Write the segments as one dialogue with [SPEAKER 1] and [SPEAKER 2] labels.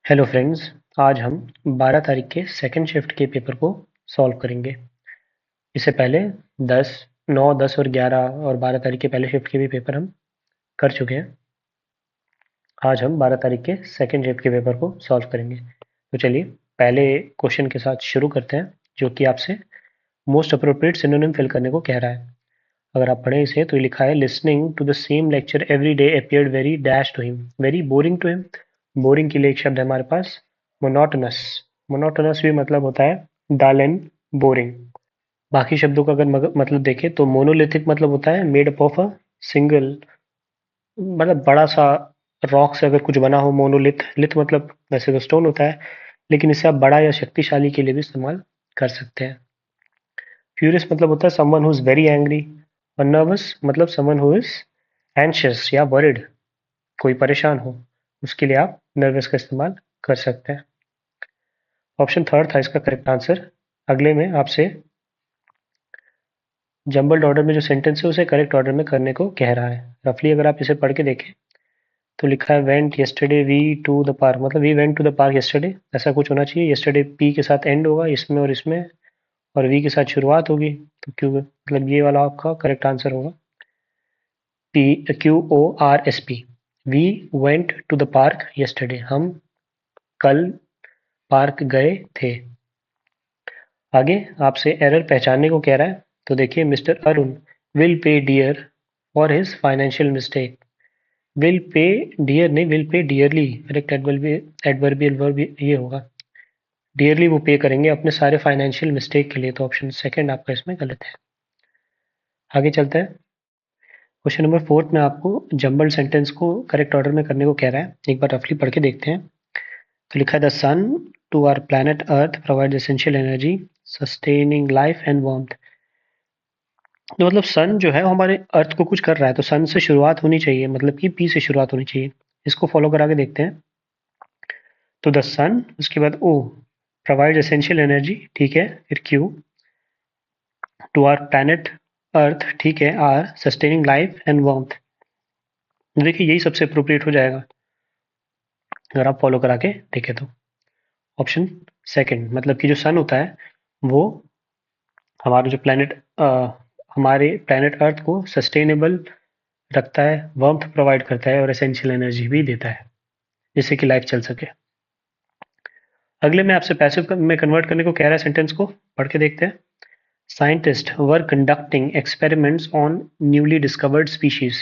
[SPEAKER 1] Hello friends. आज हम 12 तारीख के सेकंड शिफ्ट के पेपर को सॉल्व करेंगे। इससे पहले 10, 9, 10 और 11 और 12 तारीख के पहले शिफ्ट के भी पेपर हम कर चुके हैं। आज हम 12 तारीख के सेकंड शिफ्ट के पेपर को सॉल्व करेंगे। तो चलिए पहले क्वेश्चन के साथ शुरू करते हैं, जो कि आपसे मोस्ट अप्रोप्रिएट सिनोनिम फिल करने को कह रहा है। अगर आप पढ़ें इसे तो ये लिखा है, listening to the same lecture every day appeared very dash to him, very boring to him. Boring के लिए एक शब्द है हमारे पास, मोनोटोनस। मोनोटोनस भी मतलब होता है डल एंड बोरिंग। बाकी शब्दों का अगर मतलब देखें तो मोनोलिथिक मतलब होता है made up of a single, मतलब बड़ा सा रॉक से अगर कुछ बना हो। मोनोलिथ, लिथ मतलब वैसे तो स्टोन होता है, लेकिन इसे आप बड़ा या शक्तिशाली के लिए भी इस्तेमाल कर सकते हैं। फ्यूरियस मतलब होता है someone who is very angry. और नर्वस मतलब समवन हु इज एंशियस या वरिड, कोई परेशान हो, उसके लिए आप नर्वस का इस्तेमाल कर सकते हैं। ऑप्शन थर्ड था इसका करेक्ट आंसर। अगले में आपसे जंबल्ड ऑर्डर में जो सेंटेंस है उसे करेक्ट ऑर्डर में करने को कह रहा है। रफली अगर आप इसे पढ़ के देखें तो लिखा है went yesterday we to the park, मतलब we went to the park yesterday, ऐसा कुछ होना चाहिए। यस्टरडे पी के साथ एंड होगा इसमें और इसमें, और वी के साथ शुरुआत होगी, तो क्यू मतलब ये वाला आपका करेक्ट आंसर होगा। P, QORSP, we went to the park yesterday, हम कल पार्क गए थे। आगे आपसे एरर पहचानने को कह रहा है, तो देखिए mister Arun will pay dear for his financial mistake. Will pay dear नहीं, will pay dearly correct adverbial verb ये होगा। डियरली वो पे करेंगे अपने सारे फाइनेंशियल मिस्टेक के लिए, तो ऑप्शन सेकंड आपका इसमें गलत है। आगे चलते हैं। क्वेश्चन नंबर 4 में आपको जंबल सेंटेंस को करेक्ट ऑर्डर में करने को कह रहा है। एक बार रफली पढ़ के देखते हैं। तो लिखा है the sun to our planet earth provide essential energy sustaining life and warmth. तो मतलब सन जो है वो हमारे अर्थ को कुछ कर रहा है, तो सन से शुरुआत होनी चाहिए, मतलब कि पी से शुरुआत होनी चाहिए। इसको फॉलो करा के देखते हैं। तो द सन, उसके बाद ओ, प्रोवाइड एसेंशियल एनर्जी, ठीक है, फिर Q, to our planet earth, ठीक है, R, sustaining life and warmth. देखिए यही सबसे अप्रोप्रिएट हो जाएगा अगर आप फॉलो करा के देखें तो। ऑप्शन सेकंड, मतलब कि जो सन होता है वो हमारा जो प्लैनेट, हमारे प्लैनेट अर्थ को सस्टेनेबल रखता है, वार्मथ प्रोवाइड करता है और एसेंशियल एनर्जी भी देता है, जिससे कि लाइफ चल सके। अगले में आपसे पैसिव में कन्वर्ट करने को कह रहा है, सेंटेंस को पढ़ के देखते हैं। Scientist were conducting experiments on newly discovered species.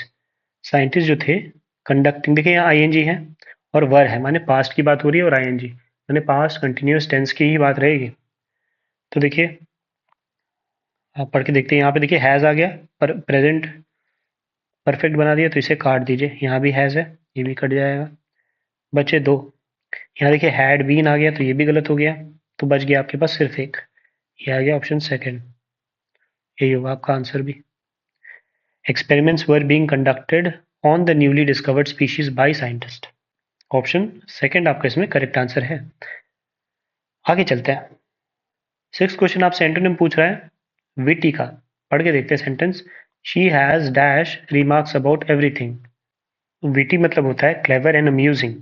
[SPEAKER 1] Scientist जो थे, कंडक्टिंग, देखिए यहाँ आईएनजी है और वर है, माने पास्ट की बात हो रही है, और आईएनजी माने पास्ट कंटिन्यूअस टेंस की ही बात रहेगी। तो देखिए आप पढ़ के देखते हैं, यहाँ पे देखिए हैज आ गया, पर प्रेजेंट परफेक्ट बना दिया, तो इसे काट दीजिए। यहाँ भी हैज है, ये भी कट जाएगा, बचे दो। यहाँ देखिए हैड बीन आ गया, तो ये भी गलत हो गया, तो बच गया आपके पास सिर्फ एक, ये आ गया ऑप्शन सेकंड। यही होगा आपका आंसर भी। Experiments were being conducted on the newly discovered species by scientist. Option second आपका इसमें करेक्ट आंसर है। आगे चलते हैं। 6 क्वेश्चन आपसे एंटोनिम पूछ रहा है विटी का। पढ़ के देखते हैं sentence. She has dash remarks about everything. Witty मतलब होता है क्लेवर एंड अम्यूजिंग,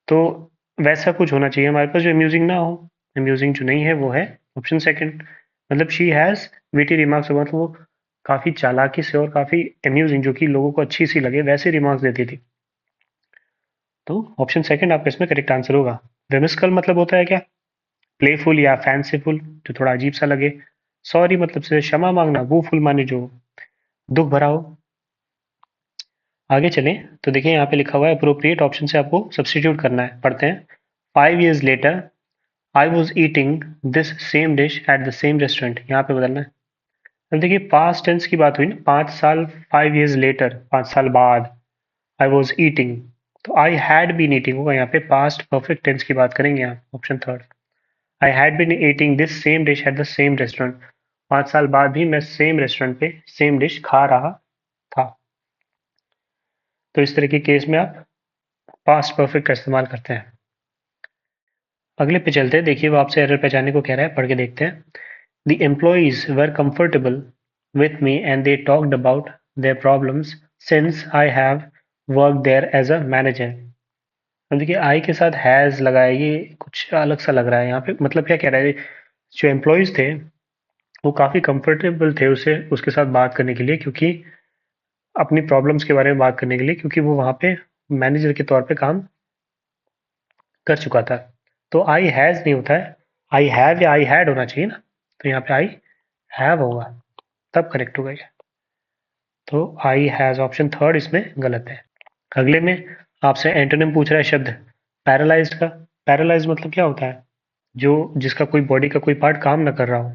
[SPEAKER 1] तो वैसा कुछ होना चाहिए हमारे पास जो अम्यूजिंग ना हो। अम्यूजिंग जो नहीं है वो है ऑप्शन सेकंड, मतलब she has witty remarks about, वो काफी चालाकी से और काफी अम्यूजिंग, जो कि लोगों को अच्छी सी लगे वैसे रिमार्क्स देती थी। तो ऑप्शन सेकंड आपका इसमें करेक्ट आंसर होगा। विमिस्कल मतलब होता है क्या, प्लेफुल या फैंसीफुल, जो थोड़ा अजीब सा लगे। सॉरी मतलब से क्षमा मांगना, वो फुल माने जो दुख भरा हो। आगे चलें तो देखिए यहाँ पे लिखा हुआ है अप्रोप्रिएट ऑप्शन से आपको सब्सटीट्यूट करना है। पढ़ते हैं। 5 years later I was eating this same dish at the same restaurant, यहाँ पे बदलना है। अब देखिए पास्ट टेंस की बात हुई ना, 5 साल, 5 years लेटर, 5 साल बाद आई वॉज ईटिंग, तो आई हैड बीन ईटिंग होगा यहाँ पे, पास्ट परफेक्ट टेंस की बात करेंगे यहाँ। Option third, I had been eating this same dish at the same restaurant, 5 साल बाद भी मैं सेम रेस्टोरेंट पे सेम डिश खा रहा था। तो इस तरह के केस में आप पास्ट परफेक्ट का इस्तेमाल करते हैं। अगले पे चलते हैं। देखिए वो आपसे एरर पहचानने को कह रहा है, पढ़ के देखते हैं। The employees were comfortable with me and they talked about their problems since I have worked there as a manager. अब देखिए आई के साथ हैज़ लगा है, ये कुछ अलग सा लग रहा है यहाँ पे। मतलब क्या कह रहा है, जो एम्प्लॉयज़ थे वो काफ़ी कंफर्टेबल थे उसे उसके साथ बात करने के लिए, क्योंकि अपनी प्रॉब्लम्स के बारे में बात करने के लिए, क्योंकि वो वहाँ पे मैनेजर के तौर पे काम कर चुका था। तो आई हैज़ नहीं होता है, आई हैव या आई हैड होना चाहिए ना। तो यहाँ पे आई हैव होगा, तब करेक्ट होगा ये। तो आई हैज़ ऑप्शन थर्ड इसमें गलत है। अगले में आपसे एंटोनिम पूछ रहा है शब्द पैरालाइज्ड का। पैरालाइज्ड मतलब क्या होता है, जो जिसका कोई बॉडी का कोई पार्ट काम ना कर रहा हो।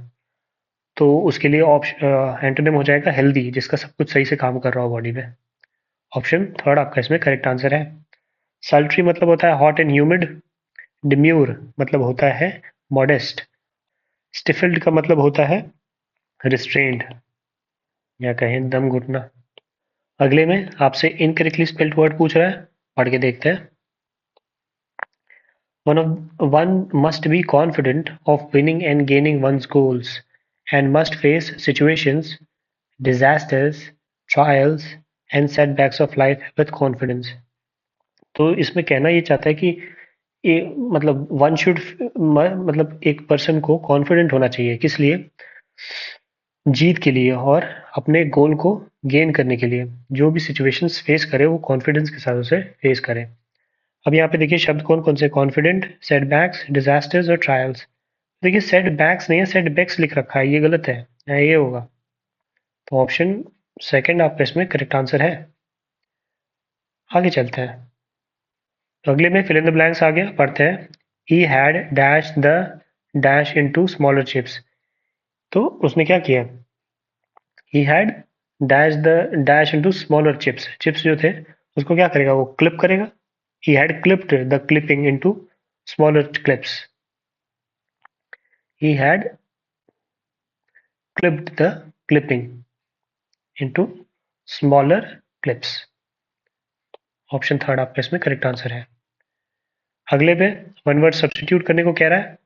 [SPEAKER 1] तो उसके लिए ऑप्शन एंटोनिम हो जाएगा हेल्दी, जिसका सब कुछ सही से काम कर रहा हो बॉडी में। ऑप्शन थर्ड आपका इसमें करेक्ट आंसर है। सल्ट्री मतलब होता है हॉट एंड ह्यूमिड। डिम्यूर मतलब होता है मॉडेस्ट। स्टिफल्ड का मतलब होता है रिस्ट्रेन्ड, या कहें दम घुटना। अगले में आपसे इनकरेक्टली स्पेल्ड वर्ड पूछ रहा है, पढ़ के देखते हैं। One must be confident of winning and gaining one's goals, and must face situations, disasters, trials, and setbacks of life with confidence. तो इसमें कहना ये चाहता है कि ये मतलब वन शुड मतलब एक पर्सन को कॉन्फिडेंट होना चाहिए, किस लिए? जीत के लिए और अपने गोल को गेन करने के लिए। जो भी सिचुएशंस फेस करे वो कॉन्फिडेंस के साथ उसे फेस करे। अब यहाँ पे देखिए शब्द कौन कौन से, कॉन्फिडेंट, सेटबैक्स, डिजास्टर्स और ट्रायल्स। देखिए सेटबैक्स नहीं है, सेटबैक्स लिख रखा है, ये गलत है, यहाँ ये होगा। तो ऑप्शन सेकंड आपका इसमें करेक्ट आंसर है। आगे चलते हैं। तो अगले में फिल इन द ब्लैंक्स आ गया, पढ़ते हैं। He had dash the dash into smaller chips. तो उसने क्या किया, he had dash the dash into smaller chips. Chips जो थे उसको क्या करेगा, वो क्लिप करेगा। He had clipped the clipping into smaller clips. He had clipped the clipping into smaller clips। Option third आपका इसमें करेक्ट आंसर है। अगले पे वन वर्ड सब्स्टिट्यूट करने को कह रहा है।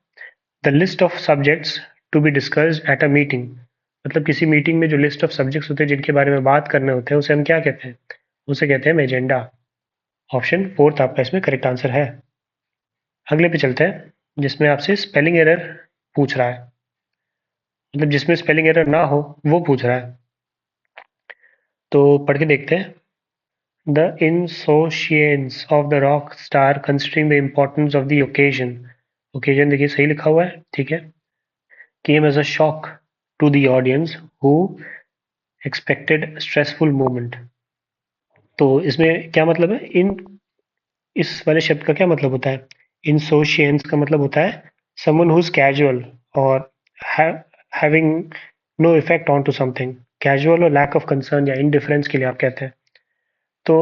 [SPEAKER 1] The list of subjects to be discussed at a meeting. मतलब किसी मीटिंग में जो लिस्ट ऑफ सब्जेक्ट्स होते हैं जिनके बारे में बात करने होते हैं, उसे हम क्या कहते हैं? उसे कहते हैं एजेंडा। ऑप्शन फोर्थ आपका इसमें करेक्ट आंसर है। अगले पे चलते हैं, जिसमें आपसे स्पेलिंग एरर पूछ रहा है, मतलब जिसमें स्पेलिंग एरर ना हो वो पूछ रहा है। तो पढ़ के देखते हैं। The insouciance of the rock star considering the importance of the occasion। occasion देखिए सही लिखा हुआ है, ठीक है। Came as a shock to the audience who expected stressful moment। तो इसमें क्या मतलब है, इन इस वाले शब्द का क्या मतलब होता है? insouciance का मतलब होता है someone who's casual और having no effect onto something। casual और lack of concern या indifference के लिए आप कहते हैं। तो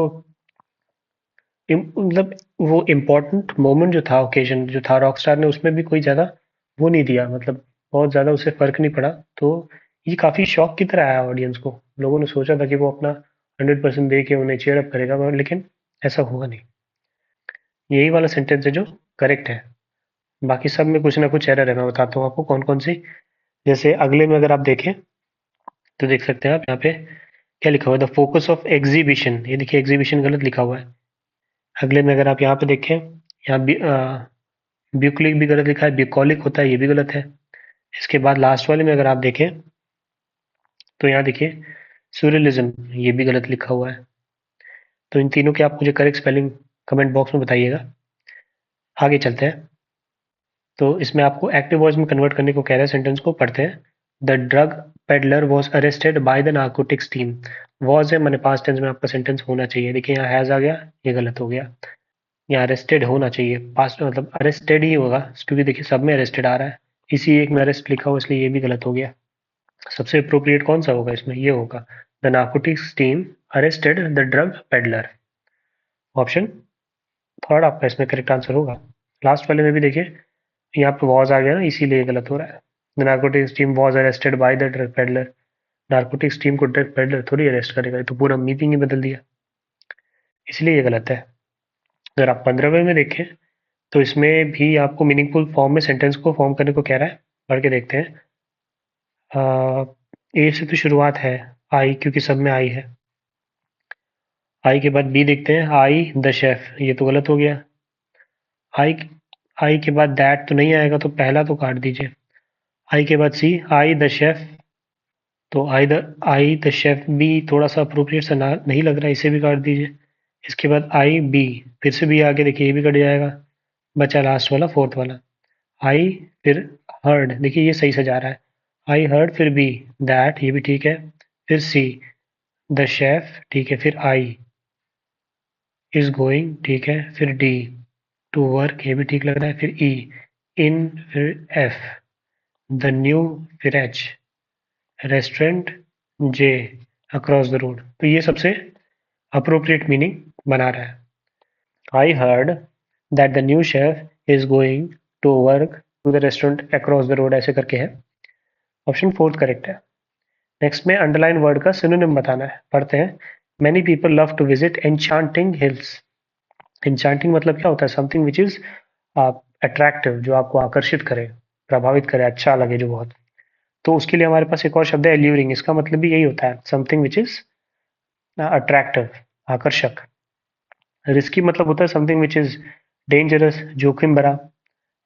[SPEAKER 1] मतलब वो इम्पोर्टेंट मोमेंट जो था, ओकेजन जो था रॉकस्टार ने उसमें भी कोई ज़्यादा वो नहीं दिया, मतलब बहुत ज़्यादा उसे फ़र्क नहीं पड़ा। तो ये काफ़ी शॉक की तरह आया ऑडियंस को। लोगों ने सोचा था कि वो अपना 100% दे के उन्हें चीयर अप करेगा, मगर लेकिन ऐसा हुआ नहीं। यही वाला सेंटेंस है जो करेक्ट है। बाकी सब में कुछ ना कुछ एरर है, मैं बताता हूँ आपको कौन कौन सी। जैसे अगले में अगर आप देखें तो देख सकते हैं आप यहाँ पे क्या लिखा हुआ है, द फोकस ऑफ एग्जीबिशन। ये देखिए एग्जीबिशन गलत लिखा हुआ है। अगले में अगर आप यहाँ पे देखें, यहाँ ब्यूक्लिक भी गलत लिखा है, ब्यूकॉलिक होता है, ये भी गलत है। इसके बाद लास्ट वाले में अगर आप देखें तो यहाँ देखिए सूर्यलिज्म, ये भी गलत लिखा हुआ है। तो इन तीनों के आप मुझे करेक्ट स्पेलिंग कमेंट बॉक्स में बताइएगा। आगे चलते हैं। तो इसमें आपको एक्टिव वॉइस में कन्वर्ट करने को कह रहे हैं, सेंटेंस को पढ़ते हैं। The drug peddler was arrested by the narcotics team. Was है मैंने पास्ट टेंस में आपका सेंटेंस होना चाहिए, देखिए यहाँ हैज आ गया, ये गलत हो गया। यहाँ अरेस्टेड होना चाहिए, पास्ट मतलब अरेस्टेड ही होगा, क्योंकि देखिए सब में अरेस्टेड आ रहा है। इसी एक में अरेस्ट लिखा हुआ, इसलिए ये भी गलत हो गया। सबसे अप्रोप्रिएट कौन सा होगा इसमें, ये होगा the narcotics team arrested the drug peddler. Option third आपका इसमें करेक्ट आंसर होगा। लास्ट वाले में भी देखिए यहाँ पे वॉज आ गया ना, इसीलिए गलत हो रहा है। The narcotics team was arrested by the drug peddler. Narcotics team को ड्रग पेडलर थोड़ी अरेस्ट करेगा, ये तो पूरा मीनिंग ही बदल दिया, इसलिए ये गलत है। अगर आप 15वें में देखें तो इसमें भी आपको मीनिंगफुल फॉर्म में सेंटेंस को फॉर्म करने को कह रहा है, पढ़ के देखते हैं। ए से तो शुरुआत है, आई, क्योंकि सब में आई है। आई के बाद बी देखते हैं, आई द शेफ, ये तो गलत हो गया। आई आई के बाद दैट तो नहीं आएगा, तो पहला तो काट दीजिए। आई के बाद सी, आई द शेफ, तो आई द शेफ भी थोड़ा सा अप्रोप्रिएट सा नहीं लग रहा है, इसे भी काट दीजिए। इसके बाद आई बी, फिर से बी आगे देखिए, ये भी कट जाएगा। बचा लास्ट वाला, फोर्थ वाला। आई, फिर हर्ड, देखिए ये सही से जा रहा है। आई हर्ड, फिर बी दैट, ये भी ठीक है। फिर सी द शेफ, ठीक है। फिर आई इज गोइंग, ठीक है। फिर डी टू वर्क, ये भी ठीक लग रहा है। फिर ई इन, फिर एफ द न्यू, फिर H restaurant, J across the road. तो ये सबसे अप्रोप्रिएट मीनिंग बना रहा है। I heard that the new chef is going to work to the restaurant across the road, ऐसे करके है। ऑप्शन फोर्थ करेक्ट है। नेक्स्ट में अंडरलाइन वर्ड का सिनोनिम बताना है, पढ़ते हैं। Many people love to visit enchanting hills. Enchanting मतलब क्या होता है? समथिंग विच इज अट्रैक्टिव, जो आपको आकर्षित करे, प्रभावित करे, अच्छा लगे जो बहुत। तो उसके लिए हमारे पास एक और शब्द है एल्यूरिंग, इसका मतलब भी यही होता है, समथिंग विच इज अट्रैक्टिव, आकर्षक। रिस्की मतलब होता है समथिंग विच इज डेंजरस, जोखिम भरा।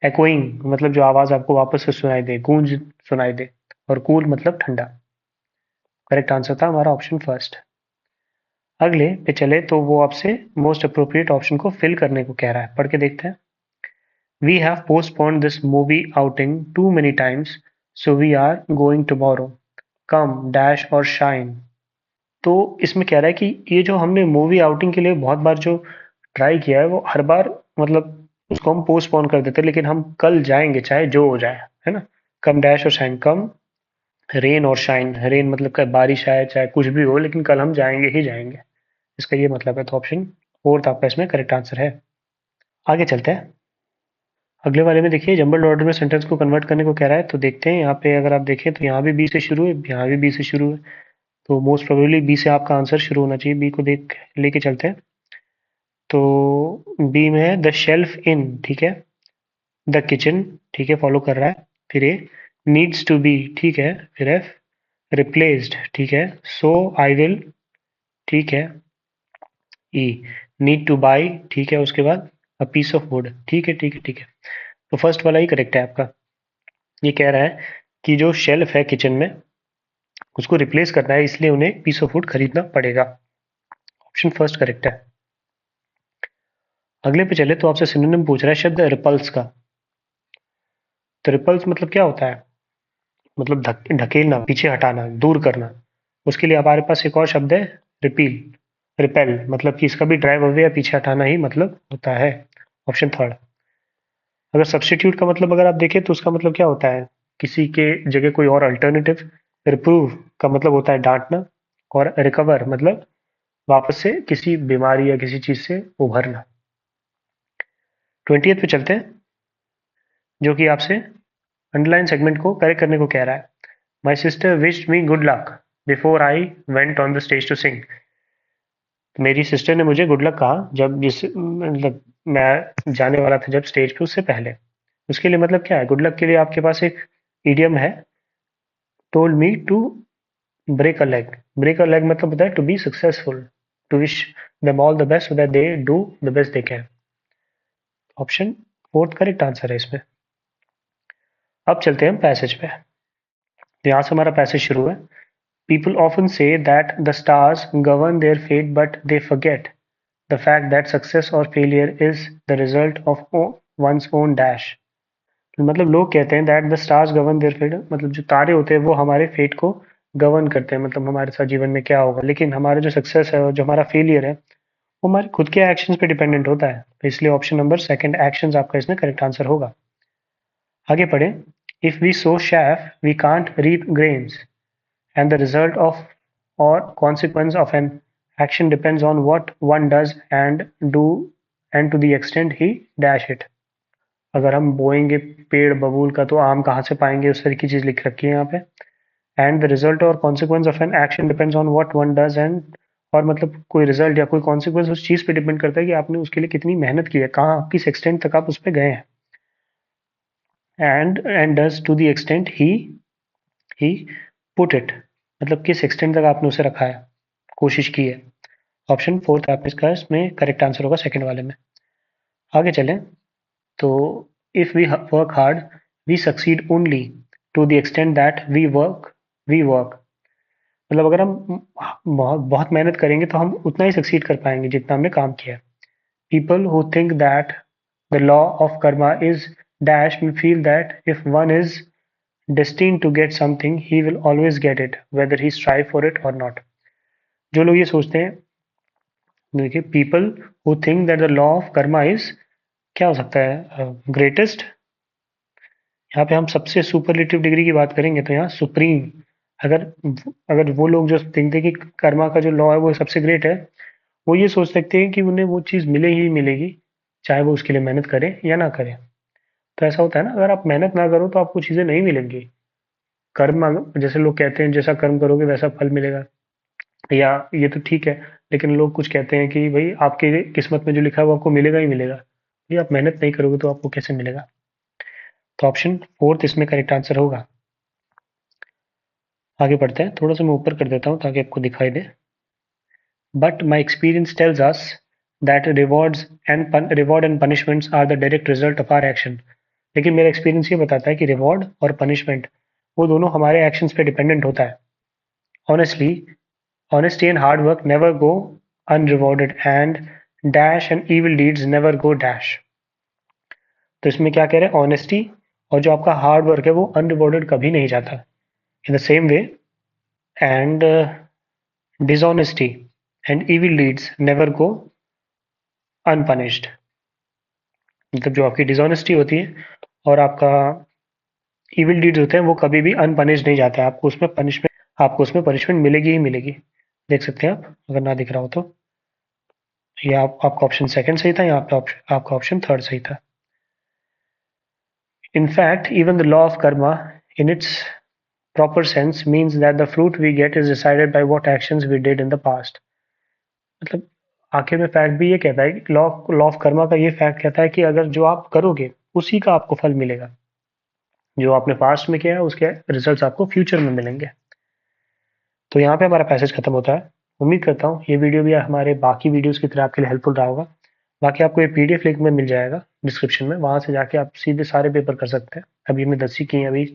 [SPEAKER 1] एकोइंग मतलब जो आवाज आपको वापस से सुनाई दे, गूंज सुनाई दे। और कूल मतलब ठंडा। करेक्ट आंसर था हमारा ऑप्शन फर्स्ट। अगले पे चले तो वो आपसे मोस्ट अप्रोप्रिएट ऑप्शन को फिल करने को कह रहा है, पढ़ के देखते हैं। We have postponed this movie outing too many times, so we are going tomorrow, come dash or shine. तो इसमें कह रहा है कि ये जो हमने मूवी आउटिंग के लिए बहुत बार जो ट्राई किया है, वो हर बार मतलब उसको हम पोस्टपोन कर देते हैं, लेकिन हम कल जाएंगे चाहे जो हो जाए, है ना। कम dash or shine, come rain और शाइन, रेन मतलब का बारिश आए चाहे कुछ भी हो, लेकिन कल हम जाएंगे ही जाएंगे, इसका ये मतलब है। तो ऑप्शन फोर्थ आपका इसमें करेक्ट आंसर है। आगे चलते हैं। अगले वाले में देखिए, जंबल्ड ऑर्डर में सेंटेंस को कन्वर्ट करने को कह रहा है। तो देखते हैं यहाँ पे, अगर आप देखें तो यहाँ भी बी से शुरू है, यहाँ भी बी से शुरू है। तो मोस्ट प्रोबेबली बी से आपका आंसर शुरू होना चाहिए। बी को देख लेके चलते हैं। तो बी में है द शेल्फ इन, ठीक है। द किचन, ठीक है, फॉलो कर रहा है। फिर ए नीड्स टू बी, ठीक है। फिर एफ रिप्लेस्ड, ठीक है। सो आई विल, ठीक है। ई नीड टू बाई, ठीक है। उसके बाद अ पीस ऑफ वुड, ठीक है, ठीक है, ठीक है। तो फर्स्ट वाला ही करेक्ट है आपका। ये कह रहा है कि जो शेल्फ है किचन में, उसको रिप्लेस करना है, इसलिए उन्हें पीस ऑफ वुड खरीदना पड़ेगा। ऑप्शन फर्स्ट करेक्ट है। अगले पे चले तो आपसे सिनोनिम पूछ रहा है शब्द रिपल्स का। तो रिपल्स मतलब क्या होता है? मतलब ढकेलना, पीछे हटाना, दूर करना। उसके लिए हमारे पास एक और शब्द है रिपील, रिपेल, मतलब कि इसका भी ड्राइव अवे या पीछे हटाना ही मतलब होता है। Option third. अगर सब्स्टिट्यूट का मतलब अगर आप देखें तो उसका मतलब क्या होता है? किसी के जगह कोई और अल्टरनेटिव। रिप्रूव का मतलब होता है डांटना। और रिकवर मतलब वापस से किसी बीमारी या किसी चीज से उभरना। 20th पे चलते हैं, जो कि आपसे अंडरलाइन सेगमेंट को करेक्ट करने को कह रहा है। My sister wished me good luck before I went on the stage to sing. मेरी सिस्टर ने मुझे गुड लक कहा जब जिस मतलब मैं जाने वाला था जब स्टेज पे, उससे पहले। उसके लिए मतलब क्या है? गुड लक के लिए आपके पास एक इडियम है, told me to break a leg. Break a leg मतलब होता है to be successful, to wish them all the best so that they do the best they can. Option fourth correct answer है इसमें। अब चलते हैं passage पे। तो यहाँ से हमारा पैसेज शुरू है। People often say that the stars govern their fate, but they forget the fact that success or failure is the result of one's own dash. मतलब लोग कहते हैं that the stars govern their fate, मतलब जो तारे होते हैं वो हमारे फेट को गवर्न करते हैं, मतलब हमारे साथ जीवन में क्या होगा। लेकिन हमारा जो सक्सेस है और जो हमारा फेलियर है, वो हमारे खुद के एक्शंस पे डिपेंडेंट होता है। तो इसलिए ऑप्शन नंबर सेकंड एक्शंस आपका इसमें करेक्ट आंसर होगा। आगे पढ़े। If we sow chaff we can't reap grains, and the result of or consequence of an action depends on what one does and do and to the extent he dash it। अगर हम बोएंगे पेड़ बबूल का, तो आम कहाँ से पाएंगे? उस तरह की चीज लिख रखी है यहाँ पे। एंड द रिजल्ट और consequence of an action depends on what one does and, और मतलब कोई रिजल्ट या कोई कॉन्सिक्वेंस उस चीज पे डिपेंड करता है कि आपने उसके लिए कितनी मेहनत की है, कहाँ किस एक्सटेंट तक आप उस पर गए हैं। And does to the extent he put it, मतलब किस एक्सटेंट तक आपने उसे रखा है, कोशिश की है। ऑप्शन फोर्थ आप इसका इसमें करेक्ट आंसर होगा सेकंड वाले में। आगे चलें। तो if we work hard we succeed only to the extent that we work. मतलब अगर हम बहुत बहुत मेहनत करेंगे तो हम उतना ही सक्सीड कर पाएंगे जितना हमने काम किया है। People who think that the law of Karma is dash will feel that if one is destined to get something he will always get it whether he strive for it or not। जो लोग ये सोचते हैं, देखिए, people who think that the law of Karma is, क्या हो सकता है, ग्रेटेस्ट। यहाँ पे हम सबसे सुपरलेटिव डिग्री की बात करेंगे तो यहाँ सुप्रीम। अगर अगर वो लोग जो थिंक कि कर्मा का जो लॉ है वो सबसे ग्रेट है, वो ये सोच सकते हैं कि उन्हें वो चीज़ मिले ही मिलेगी, चाहे वो उसके लिए मेहनत करें या ना करें। तो ऐसा होता है ना, अगर आप मेहनत ना करो तो आपको चीज़ें नहीं मिलेंगी। कर्म जैसे लोग कहते हैं जैसा कर्म करोगे वैसा फल मिलेगा, या ये तो ठीक है, लेकिन लोग कुछ कहते हैं कि भाई आपके किस्मत में जो लिखा है वो आपको मिलेगा ही मिलेगा। ये आप मेहनत नहीं करोगे तो आपको कैसे मिलेगा। तो ऑप्शन फोर्थ इसमें करेक्ट आंसर होगा। आगे बढ़ते हैं, थोड़ा सा मैं ऊपर कर देता हूँ ताकि आपको दिखाई दे। But my experience tells us that reward and punishments are the direct result of our action. लेकिन मेरा एक्सपीरियंस ये बताता है कि रिवॉर्ड और पनिशमेंट वो दोनों हमारे एक्शंस पे डिपेंडेंट होता है। Honestly Honesty and hard work never go unrewarded and dash and evil deeds never go dash। तो इसमें क्या कह रहे हैं, ऑनेस्टी और जो आपका हार्ड वर्क है वो अनरिवॉर्डेड कभी नहीं जाता। In the same way and dishonesty and evil deeds never go unpunished. मतलब जो आपकी डिसऑनेस्टी होती है और आपका इविल डीड्स होते हैं वो कभी भी अनपनिश्ड नहीं जाते हैं। आपको उसमें पनिशमेंट मिलेगी ही मिलेगी। देख सकते हैं आप, अगर ना दिख रहा हो तो। ये आपका ऑप्शन सेकंड सही था या आपका ऑप्शन थर्ड सही था। In fact, even the law of karma, in its proper sense, means that the fruit we get is decided by what actions we did in the past। मतलब आखिर में fact भी ये कहता है कि लॉ लॉ ऑफ कर्मा का ये फैक्ट कहता है कि अगर जो आप करोगे उसी का आपको फल मिलेगा। जो आपने पास्ट में किया है उसके रिजल्ट्स आपको फ्यूचर में मिलेंगे। तो यहाँ पे हमारा पैसेज खत्म होता है। उम्मीद करता हूँ ये वीडियो भी हमारे बाकी वीडियोस की तरह आपके लिए हेल्पफुल रहा होगा। बाकी आपको ये पीडीएफ लिंक में मिल जाएगा डिस्क्रिप्शन में, वहां से जाके आप सीधे सारे पेपर कर सकते हैं। अभी हमने 10 ही की हैं, अभी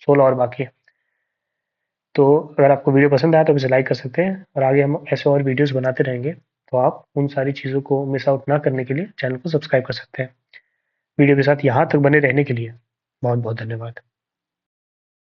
[SPEAKER 1] 16 और बाकी है। तो अगर आपको वीडियो पसंद आया तो इसे लाइक कर सकते हैं, और आगे हम ऐसे और वीडियोस बनाते रहेंगे। तो आप उन सारी चीज़ों को मिस आउट ना करने के लिए चैनल को सब्सक्राइब कर सकते हैं। वीडियो के साथ यहाँ तक बने रहने के लिए बहुत बहुत धन्यवाद।